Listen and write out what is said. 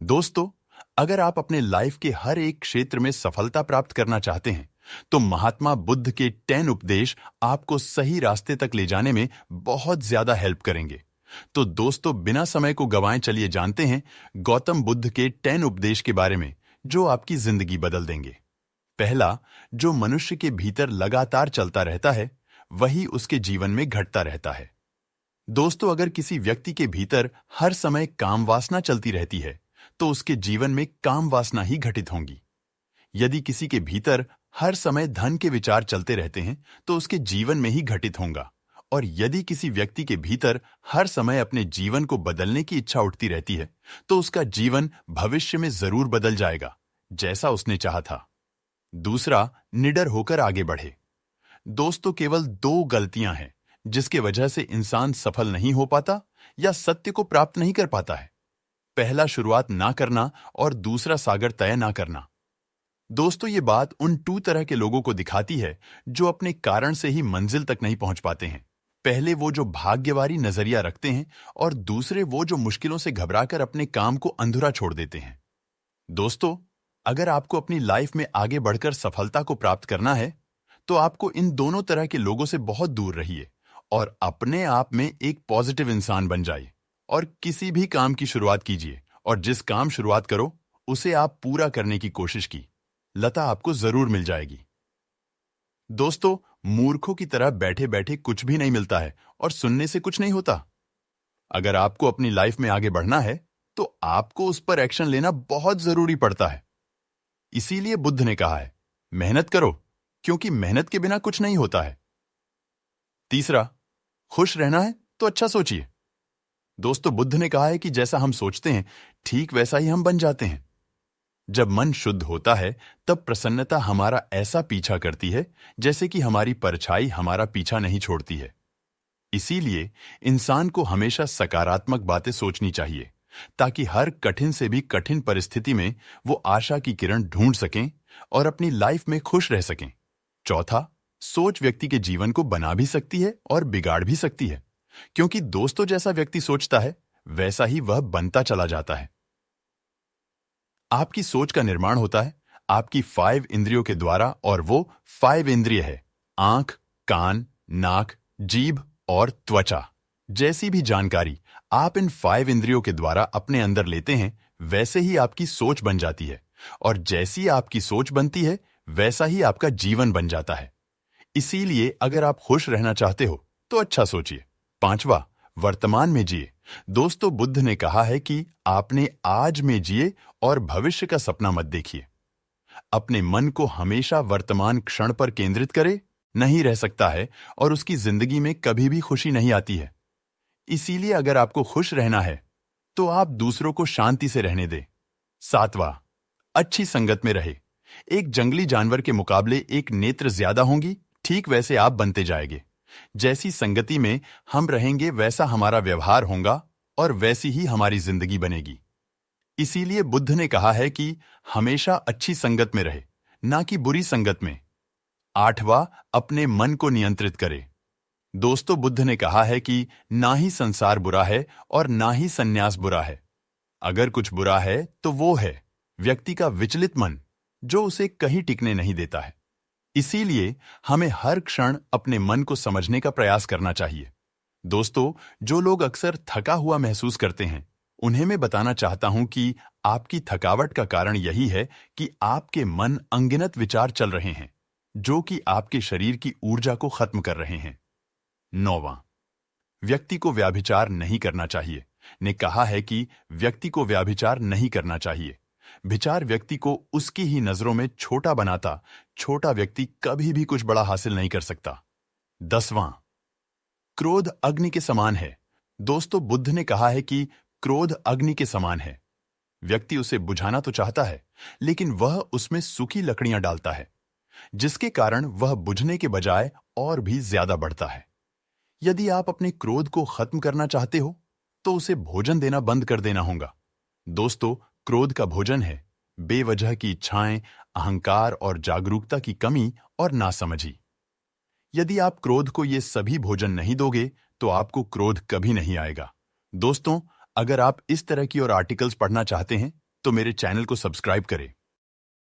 दोस्तों, अगर आप अपने लाइफ के हर एक क्षेत्र में सफलता प्राप्त करना चाहते हैं, तो महात्मा बुद्ध के 10 उपदेश आपको सही रास्ते तक ले जाने में बहुत ज्यादा हेल्प करेंगे। तो दोस्तों, बिना समय को गंवाए चलिए जानते हैं गौतम बुद्ध के 10 उपदेश के बारे में, जो आपकी जिंदगी बदल देंगे। पहला, जो मनुष्य के भीतर लगातार चलता रहता है, वही उसके जीवन में घटता रहता है। दोस्तों, अगर किसी व्यक्ति के भीतर हर समय काम वासना चलती रहती है, तो उसके जीवन में काम वासना ही घटित होंगी। यदि किसी के भीतर हर समय धन के विचार चलते रहते हैं, तो उसके जीवन में ही घटित होगा। और यदि किसी व्यक्ति के भीतर हर समय अपने जीवन को बदलने की इच्छा उठती रहती है, तो उसका जीवन भविष्य में जरूर बदल जाएगा, जैसा उसने चाहा था। दूसरा, निडर होकर आगे बढ़े। दोस्तों, केवल 2 गलतियां हैं जिसके वजह से इंसान सफल नहीं हो पाता या सत्य को प्राप्त नहीं कर पाता है। पहला, शुरुआत ना करना, और दूसरा, सागर तय ना करना। दोस्तों, ये बात उन 2 तरह के लोगों को दिखाती है जो अपने कारण से ही मंजिल तक नहीं पहुंच पाते हैं। पहले वो जो भाग्यवारी नजरिया रखते हैं, और दूसरे वो जो मुश्किलों से घबराकर अपने काम को अधूरा छोड़ देते हैं। दोस्तों, अगर आपको अपनी लाइफ में आगे बढ़कर सफलता को प्राप्त करना है, तो आपको इन दोनों तरह के लोगों से बहुत दूर रहिए और अपने आप में एक पॉजिटिव इंसान बन जाइए। और किसी भी काम की शुरुआत कीजिए, और जिस काम शुरुआत करो उसे आप पूरा करने की कोशिश की, लता आपको जरूर मिल जाएगी। दोस्तों, मूर्खों की तरह बैठे बैठे कुछ भी नहीं मिलता है, और सुनने से कुछ नहीं होता। अगर आपको अपनी लाइफ में आगे बढ़ना है, तो आपको उस पर एक्शन लेना बहुत जरूरी पड़ता है। इसीलिए बुद्ध ने कहा है, मेहनत करो, क्योंकि मेहनत के बिना कुछ नहीं होता है। तीसरा, खुश रहना है तो अच्छा सोचिए। दोस्तों, बुद्ध ने कहा है कि जैसा हम सोचते हैं, ठीक वैसा ही हम बन जाते हैं। जब मन शुद्ध होता है, तब प्रसन्नता हमारा ऐसा पीछा करती है जैसे कि हमारी परछाई हमारा पीछा नहीं छोड़ती है। इसीलिए इंसान को हमेशा सकारात्मक बातें सोचनी चाहिए, ताकि हर कठिन से भी कठिन परिस्थिति में वो आशा की किरण ढूंढ सकें और अपनी लाइफ में खुश रह सकें। चौथा, सोच व्यक्ति के जीवन को बना भी सकती है और बिगाड़ भी सकती है, क्योंकि दोस्तों, जैसा व्यक्ति सोचता है वैसा ही वह बनता चला जाता है। आपकी सोच का निर्माण होता है आपकी 5 इंद्रियों के द्वारा, और वो 5 इंद्रिय है आंख, कान, नाक, जीभ और त्वचा। जैसी भी जानकारी आप इन 5 इंद्रियों के द्वारा अपने अंदर लेते हैं, वैसे ही आपकी सोच बन जाती है, और जैसी आपकी सोच बनती है वैसा ही आपका जीवन बन जाता है। इसीलिए अगर आप खुश रहना चाहते हो तो अच्छा सोचिए। 5वां, वर्तमान में जिए। दोस्तों, बुद्ध ने कहा है कि आपने आज में जिए और भविष्य का सपना मत देखिए। अपने मन को हमेशा वर्तमान क्षण पर केंद्रित करे, नहीं रह सकता है, और उसकी जिंदगी में कभी भी खुशी नहीं आती है। इसीलिए अगर आपको खुश रहना है, तो आप दूसरों को शांति से रहने दें। 7वां, अच्छी संगत में रहे। एक जंगली जानवर के मुकाबले एक नेत्र ज्यादा होंगी, ठीक वैसे आप बनते जाएंगे। जैसी संगति में हम रहेंगे, वैसा हमारा व्यवहार होगा, और वैसी ही हमारी जिंदगी बनेगी। इसीलिए बुद्ध ने कहा है कि हमेशा अच्छी संगत में रहे, ना कि बुरी संगत में। 8वां, अपने मन को नियंत्रित करे। दोस्तों, बुद्ध ने कहा है कि ना ही संसार बुरा है और ना ही संन्यास बुरा है। अगर कुछ बुरा है तो वो है व्यक्ति का विचलित मन, जो उसे कहीं टिकने नहीं देता है। इसीलिए हमें हर क्षण अपने मन को समझने का प्रयास करना चाहिए। दोस्तों, जो लोग अक्सर थका हुआ महसूस करते हैं, उन्हें मैं बताना चाहता हूं कि आपकी थकावट का कारण यही है कि आपके मन अनगिनत विचार चल रहे हैं, जो कि आपके शरीर की ऊर्जा को खत्म कर रहे हैं। 9वां, व्यक्ति को व्यभिचार नहीं करना चाहिए। ने कहा है कि व्यक्ति को व्यभिचार नहीं करना चाहिए। विचार व्यक्ति को उसकी ही नजरों में छोटा बनाता, छोटा व्यक्ति कभी भी कुछ बड़ा हासिल नहीं कर सकता। 10वां, क्रोध अग्नि के समान है। दोस्तों, बुद्ध ने कहा है कि क्रोध अग्नि के समान है। व्यक्ति उसे बुझाना तो चाहता है, लेकिन वह उसमें सूखी लकड़ियां डालता है, जिसके कारण वह बुझने के बजाय और भी ज्यादा बढ़ता है। यदि आप अपने क्रोध को खत्म करना चाहते हो, तो उसे भोजन देना बंद कर देना होगा। दोस्तों, क्रोध का भोजन है बेवजह की इच्छाएं, अहंकार और जागरूकता की कमी और नासमझी। यदि आप क्रोध को ये सभी भोजन नहीं दोगे, तो आपको क्रोध कभी नहीं आएगा। दोस्तों, अगर आप इस तरह की और आर्टिकल्स पढ़ना चाहते हैं, तो मेरे चैनल को सब्सक्राइब करें